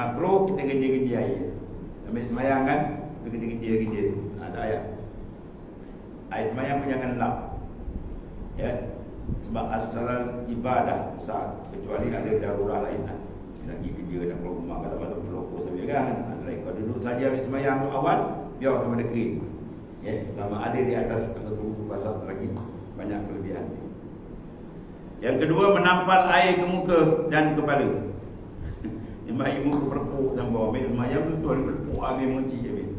makruh kita gendia-gendia air. Ambil semayang kan, kita gendia-gendia tu. Ada ayat. Air semayang pun jangan lap. Ya. Sebab asaran ibadah besar, kecuali ada darurat lain lah. Nak pergi kerja, nak keluar rumah, kata-kata pelokok sambil kan. Kalau duduk saja ambil semayang tu awal, biar sama ada kering. Ya, selama ada di atas atau tubuh basah lagi banyak kelebihan. Yang kedua, menampal air ke muka dan kepala. Air muka berpuk dan bawah. Ambil semayang tu tuan berpuk, ambil menci ambil.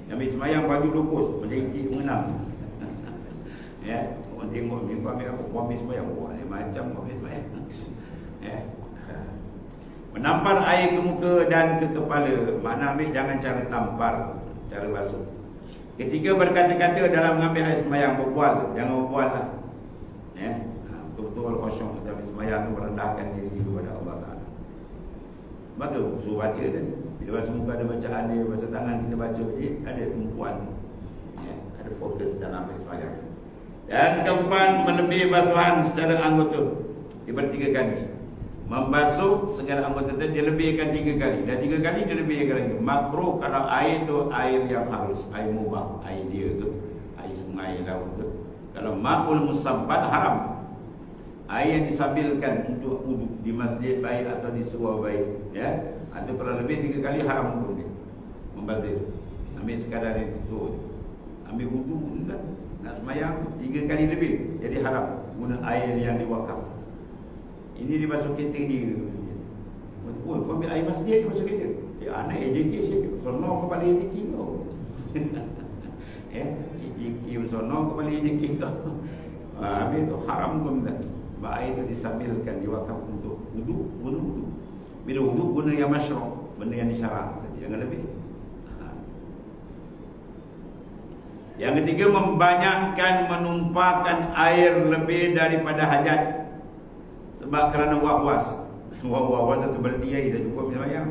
Ambil semayang baju lokus, macam itik mengenang. Ya, orang tengok ni ambil apa? Ambil semayang. Wah, dia macam ambil semayang. Ya. Menampal air ke muka dan ke kepala. Makna ambil jangan cara tampar, cara basuh. Ketiga, berkata-kata dalam mengambil air semayang, berbual. Jangan berbual lah. Ya. Betul-betul khusyuk dalam semayang tu, merendahkan diri kepada Allah Ta'ala. Sebab tu suruh baca kan. Bila basuh muka ada bacaan dia, basuh tangan kita baca dia, ada tumpuan. Ya. Ada fokus dalam ambil semayang. Dan keempat, melebihi basuhan secara anggota. Daripada 3 kali. Membasuh segala anggota itu dia lebihkan 3 kali. Dan 3 kali dia lebihkan lagi. Makruh kalau air tu air yang harus, air mubah, air dia ke, air sungai, laut ke. Kalau ma'ul musabbat haram. Air yang disambilkan untuk wudu di masjid baik atau di surau baik, ya. Atau kalau lebih 3 kali haram hukum dia. Membazir. Ambil sekadar itu tu. Ambil wudu kan. Nak semayang 3 kali lebih. Jadi haram guna air yang diwakaf. Ini dia masuk kereta dia. Oh, kau ambil air masjid dia masuk kereta. Ya, anak education. Sono kau balik education kau. Ya, education sono kau balik education kau. Habis tu haram pun tak. Sebab air tu disambilkan, diwakaf untuk wudu, guna wudu. Bila wudu guna yang masyru', benda yang disyarak. Jangan lebih. Yang ketiga, membanyakkan, menumpahkan air lebih daripada hajat. Sebab kerana was-was. Was-was satu baldi air dah cukup semayang.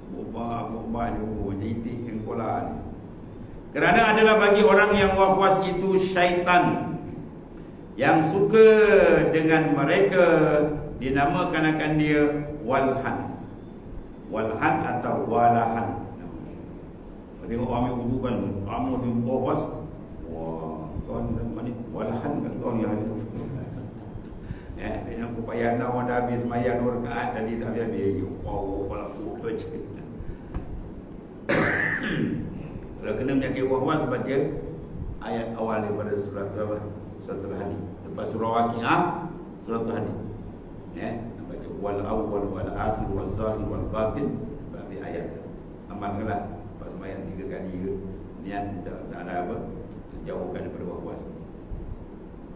Bubah jitik yang kola ni. Kerana adalah bagi orang yang was-was itu syaitan yang suka dengan mereka, dinamakan akan dia walhan. Walhan atau walahan. Tengok orang ambil wudu kan, amun dia was. Wah, tuan ni walahan kan tuan yang ada. Ya, dengan upaya nak orang dah habis semayang 2 rakaat tadi tak habis. Oh, kalau aku baca. Kalau kena menyakit was-was, baca ayat awal daripada surat apa? Surat Al-Hadid. Lepas surah Waqi'ah, surat Al-Hadid. Ya, baca wal awwal wal akhir wal zahir wal batin, berarti ayat. Amalkanlah pas semayang 3 kali ke. Niat tak ada apa? Jauhkan daripada was-was.